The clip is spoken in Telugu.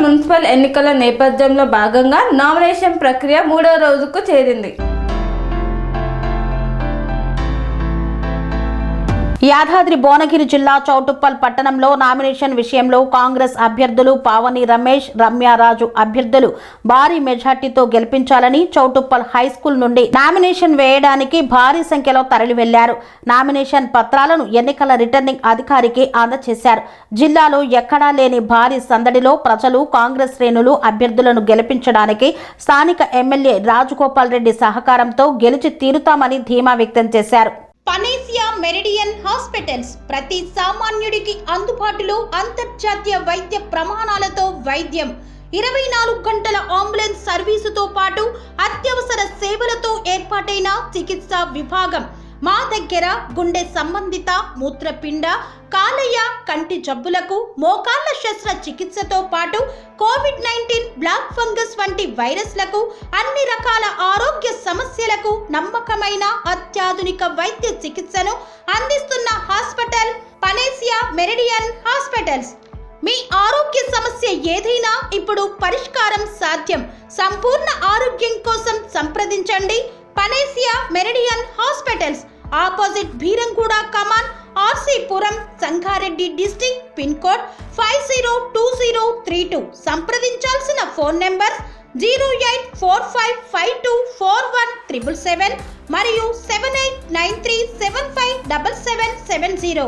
మున్సిపల్ ఎన్నికల నేపథ్యంలో భాగంగా నామినేషన్ ప్రక్రియ 3వ రోజుకు చేరింది. యాదాద్రి భువనగిరి జిల్లా చౌటుప్పల్ పట్టణంలో నామినేషన్ విషయంలో కాంగ్రెస్ అభ్యర్థులు పావని రమేష్, రమ్యారాజు అభ్యర్థులు భారీ మెజార్టీతో గెలిపించాలని చౌటుప్పల్ హైస్కూల్ నుండి నామినేషన్ వేయడానికి భారీ సంఖ్యలో తరలి వెళ్లారు. నామినేషన్ పత్రాలను ఎన్నికల రిటర్నింగ్ అధికారికి అందజేశారు. జిల్లాలో ఎక్కడా లేని భారీ సందడిలో ప్రజలు కాంగ్రెస్ శ్రేణులు అభ్యర్థులను గెలిపించడానికి స్థానిక ఎమ్మెల్యే రాజగోపాల్ రెడ్డి సహకారంతో గెలిచి తీరుతామని ధీమా వ్యక్తం చేశారు. పనేసియా మెరిడియన్ హాస్పిటల్స్ ప్రతి సామాన్యుడికి అందుబాటులో అంతర్జాతీయ వైద్య ప్రమాణాలతో వైద్యం, 24 గంటల అంబులెన్స్ సర్వీసుతో పాటు అత్యవసర సేవలతో ఏర్పాటైన చికిత్సా విభాగం. మా దగ్గర గుండె సంబంధిత, మూత్రపిండ, కాలేయ, కంటి జబ్బులకు, మోకాళ్ల శస్త్రచికిత్సతో పాటు కోవిడ్-19, బ్లాక్ ఫంగస్ వంటి వైరస్లకు, అన్ని రకాల ఆరోగ్య సమస్యలకు నమ్మకమైన అత్యాధునిక వైద్య చికిత్సను అందిస్తున్న హాస్పిటల్ పనేసియా మెరిడియన్ హాస్పిటల్స్. మీ ఆరోగ్య సమస్య ఏదైనా ఇప్పుడు పరిష్కారం సాధ్యం. సంపూర్ణ ఆరోగ్యం కోసం సంప్రదించండి Panacea Meridian hospitals, opposite Bheeramguda కమాన్, RCPuram, Sangareddy district, pin code 502032. సంప్రదించాల్సిన ఫోన్ నెంబర్ 0845524177 మరియు 7893757770.